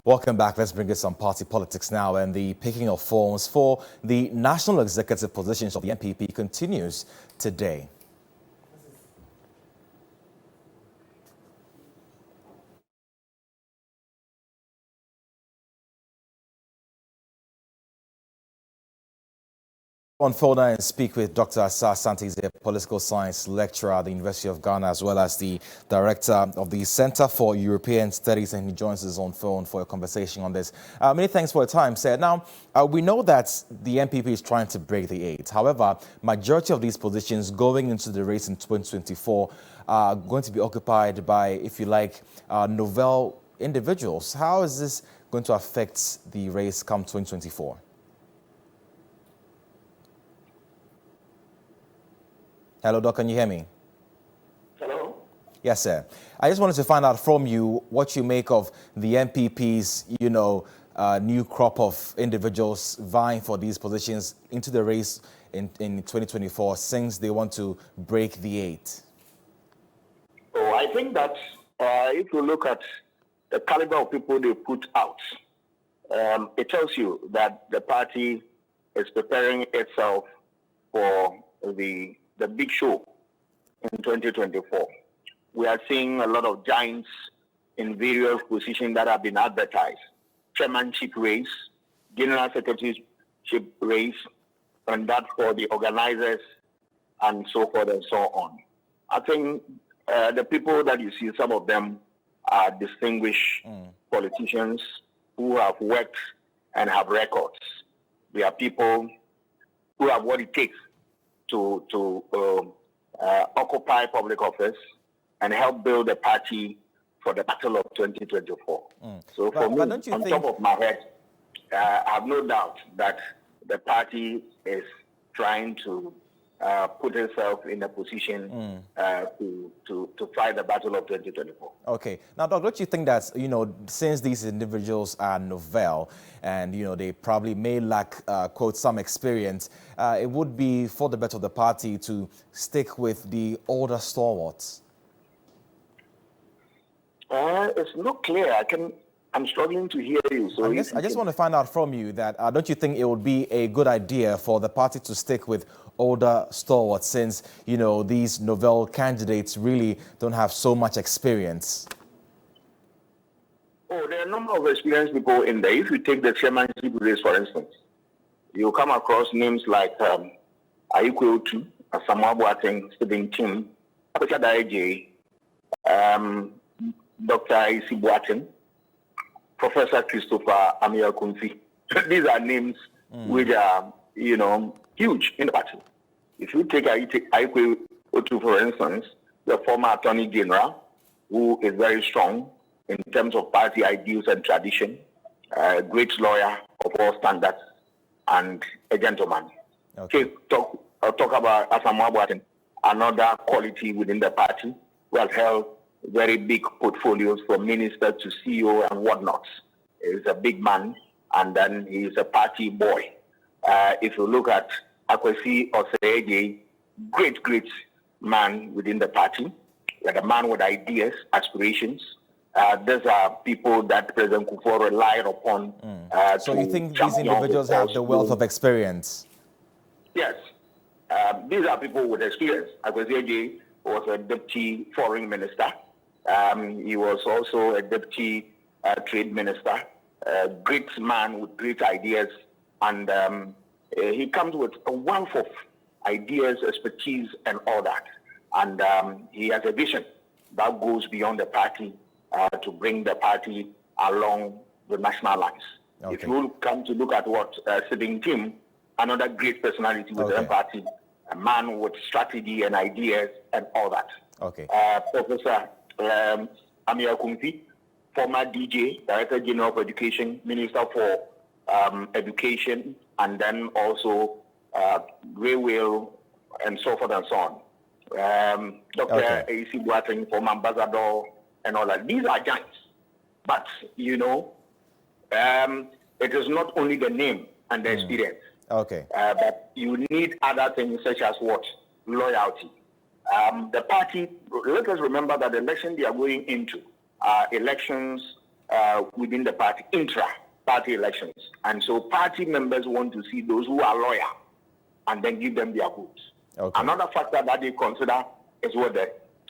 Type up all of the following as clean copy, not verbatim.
Welcome back. Let's bring in some party politics now. And the picking of forms for the national executive positions of the NPP continues today. On phone and speak with Dr. Asa Asante, he's a political science lecturer at the University of Ghana, as well as the director of the Center for European Studies, and he joins us on phone for a conversation on this. Many thanks for your time, sir. Now, we know that the NPP is trying to break the eight. However, majority of these positions going into the race in 2024 are going to be occupied by, if you like, novel individuals. How is this going to affect the race come 2024? Hello, Doc, can you hear me? Hello? Yes, sir. I just wanted to find out from you what you make of the NPP's, new crop of individuals vying for these positions into the race in 2024, since they want to break the eight. Oh, I think that if you look at the caliber of people they put out, it tells you that the party is preparing itself for the big show in 2024. We are seeing a lot of giants in various positions that have been advertised. Chairmanship race, general secretaryship race, and that for the organizers, and so forth and so on. I think the people that you see, some of them are distinguished politicians who have worked and have records. They are people who have what it takes to occupy public office and help build a party for the battle of 2024. So for me, on top of my head, I have no doubt that the party is trying to put itself in a position to fight the battle of 2024. Okay. Now, Doc, don't you think that, since these individuals are novel and, they probably may lack, quote, some experience, it would be for the better of the party to stick with the older stalwarts? It's not clear. I'm struggling to hear you. So I just want to find out from you that don't you think it would be a good idea for the party to stick with older stalwarts, since, these novel candidates really don't have so much experience? Oh, there are a number of experienced people in there. If you take the chairmanship race, for instance, you'll come across names like Ayikwe Otu, Asamoah Boateng, Stephen Tim, Abacha Daeje, Dr. Isi Boateng, Professor Christopher Amia-Kunfi. These are names which are, huge in the party. If you take Ayikwe Otu, for instance, the former Attorney General, who is very strong in terms of party ideals and tradition, a great lawyer of all standards, and a gentleman. Okay. Talk about Asamoah Boateng, another quality within the party, who has held very big portfolios from minister to CEO and whatnot. He's a big man, and then he's a party boy. If you look at Akwesi Oseyeje, great man within the party, like a man with ideas, aspirations. These are people that President Kufuor relied upon. So you think these individuals have the wealth of experience? Yes. These are people with experience. Akwesi Oseyeje was a deputy foreign minister. He was also a deputy trade minister. A great man with great ideas, and he comes with a wealth of ideas, expertise, and all that. And he has a vision that goes beyond the party to bring the party along the national lines. Okay. If you come to look at what Stephen Tim, another great personality with the party, a man with strategy and ideas and all that. Okay. Professor Amia-Kunfi, former DJ, Director General of Education, Minister for Education, and then also railway and so forth and so on. Dr. A.C. Boateng, former ambassador, and all that. These are giants. But, it is not only the name and the experience. Okay. But you need other things such as what? Loyalty. The party, let us remember that the election they are going into are elections within the party, intra-party elections. And so party members want to see those who are loyal and then give them their votes. Okay. Another factor that they consider is what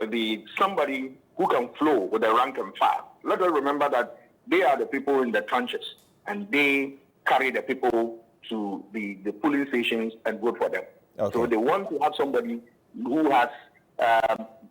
the somebody who can flow with the rank and file. Let us remember that they are the people in the trenches, and they carry the people to the polling stations and vote for them. Okay. So they want to have somebody who has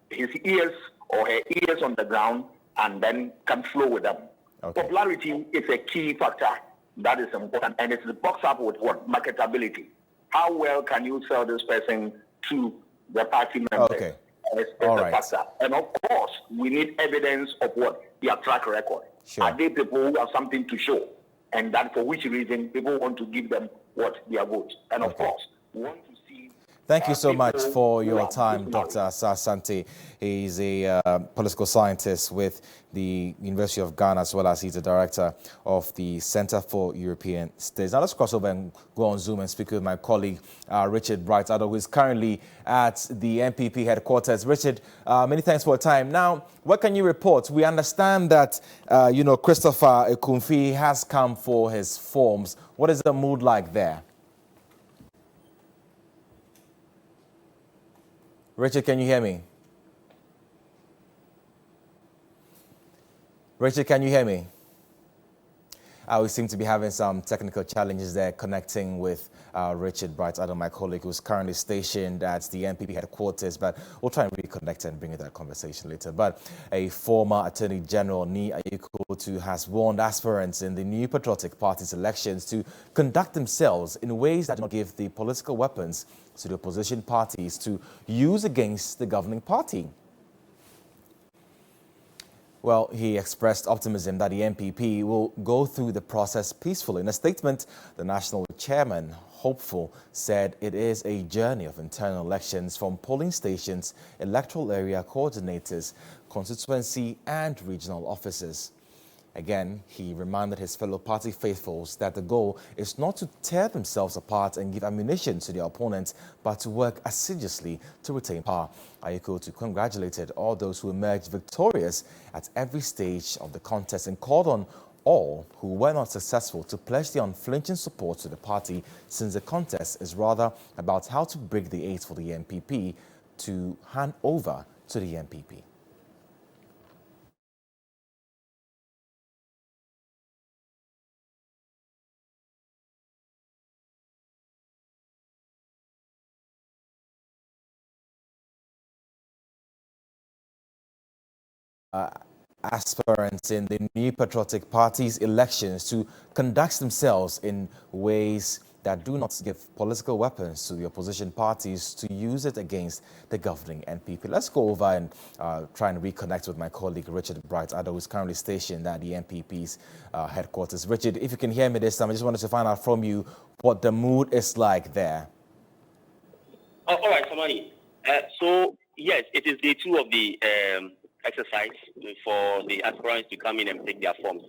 his ears or her ears on the ground and then can flow with them. Okay. Popularity is a key factor that is important, and it's boxed up with what? Marketability. How well can you sell this person to the party members? Okay. It's All a right. factor. And of course, we need evidence of what? Their track record. Sure. Are they people who have something to show? And that for which reason people want to give them what? Their votes. And of Okay. course, we want to see. Thank you so much people for who your are time, visionary. Dr. Asante. He's a political scientist with the University of Ghana, as well as he's the director of the Center for European Studies. Now let's cross over and go on Zoom and speak with my colleague, Richard Bright-Addo, who is currently at the NPP headquarters. Richard, many thanks for your time. Now, what can you report? We understand that, Christopher Ekumfi has come for his forms. What is the mood like there? Richard, can you hear me? Richard, can you hear me? We seem to be having some technical challenges there connecting with Richard Bright-Addo, my colleague, who's currently stationed at the NPP headquarters, but we'll try and reconnect and bring you that conversation later. But a former Attorney General, Ni Ayikoto, has warned aspirants in the New Patriotic Party's elections to conduct themselves in ways that do not give the political weapons to the opposition parties to use against the governing party. Well, he expressed optimism that the NPP will go through the process peacefully. In a statement, the national chairman, hopeful, said it is a journey of internal elections from polling stations, electoral area coordinators, constituency and regional officers. Again, he reminded his fellow party faithfuls that the goal is not to tear themselves apart and give ammunition to their opponents, but to work assiduously to retain power. Ayikoto congratulated all those who emerged victorious at every stage of the contest and called on all who were not successful to pledge their unflinching support to the party, since the contest is rather about how to break the eight for the NPP to hand over to the NPP. Aspirants in the New Patriotic Party's elections to conduct themselves in ways that do not give political weapons to the opposition parties to use it against the governing NPP. Let's go over and try and reconnect with my colleague Richard Bright-Addo, who is currently stationed at the NPP's headquarters. Richard, if you can hear me this time, I just wanted to find out from you what the mood is like there. All right, Samani. So, yes, it is day 2 of the exercise for the aspirants to come in and take their forms.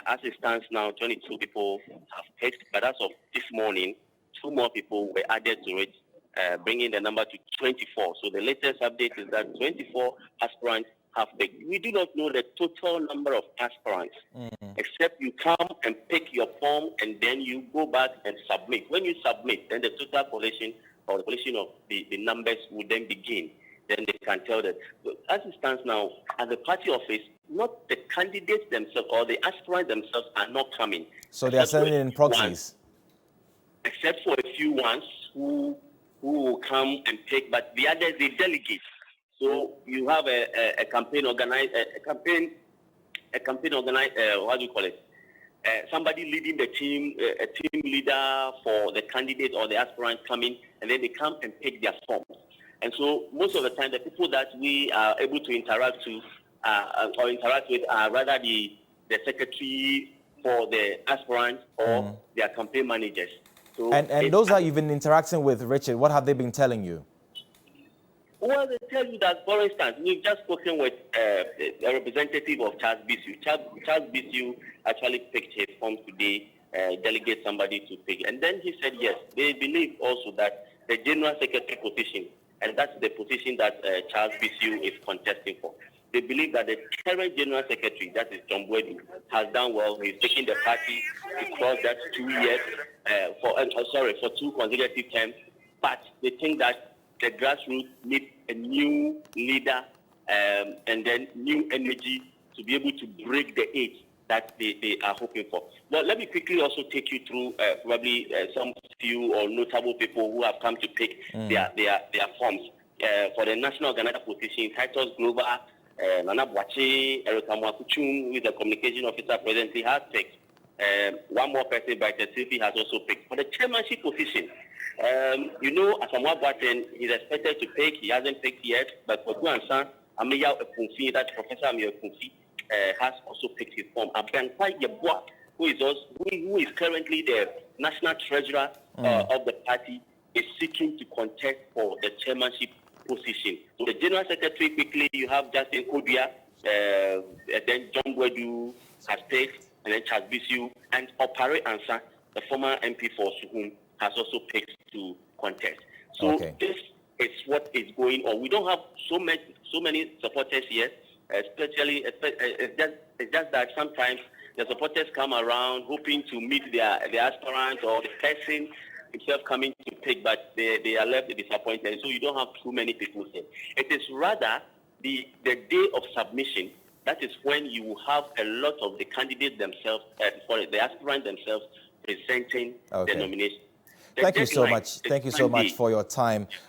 As it stands now, 22 people have picked, but as of this morning, 2 more people were added to it, bringing the number to 24. So the latest update is that 24 aspirants have picked. We do not know the total number of aspirants, except you come and pick your form and then you go back and submit. When you submit, then the total collation or the collation of the numbers will then begin. Then they can tell that. As it stands now, at the party office, not the candidates themselves or the aspirants themselves are not coming. So they are sending in proxies? Except for a few ones who will come and pick, but the others, they delegate. So you have a campaign organizer, what do you call it? Somebody leading the team, a team leader for the candidate or the aspirant coming, and then they come and pick their forms. And so most of the time, the people that we are able to interact with are rather the secretary for the aspirants or their campaign managers. So and those that you've been interacting with, Richard, what have they been telling you? Well, they tell you that, for instance, we've just spoken with a representative of Charles Bisu. Charles Bisu actually picked his form today, delegate somebody to pick. And then he said, yes, they believe also that the general secretary position, and that's the position that Charles Bisu is contesting for. they believe that the current General Secretary, that is John Boadu, has done well. He's taking the party to cross that 2 years, for 2 consecutive terms. But they think that the grassroots need a new leader and then new energy to be able to break the age that they are hoping for. Well, let me quickly also take you through probably some few or notable people who have come to pick their forms. For the national organizer position, Titus Glover, Nana Boache, Erica Mwakuchun, who is the communication officer presently, has picked. One more person by the CP has also picked. For the chairmanship position, Asamoah Boateng is expected to pick. He hasn't picked yet, but for Guansan, Ameya Epunfi, that's Professor Ameya Epunfi, has also picked his form. Abenkwai Yeboah, who is currently the national treasurer of the party, is seeking to contest for the chairmanship position. So the general secretary, quickly, you have Justin Kodua, then John Boadu has picked, and then Charles Bisu, and Opare Ansa, the former MP for Suhum, has also picked to contest. So this is what is going on. We don't have so many supporters here. Especially, it's just that sometimes the supporters come around hoping to meet the aspirant or the person himself coming to pick, but they are left disappointed. So you don't have too many people here. It is rather the day of submission. That is when you have a lot of the candidates themselves, for the aspirants themselves, presenting the nomination. Thank you so much. Thank you so much for your time.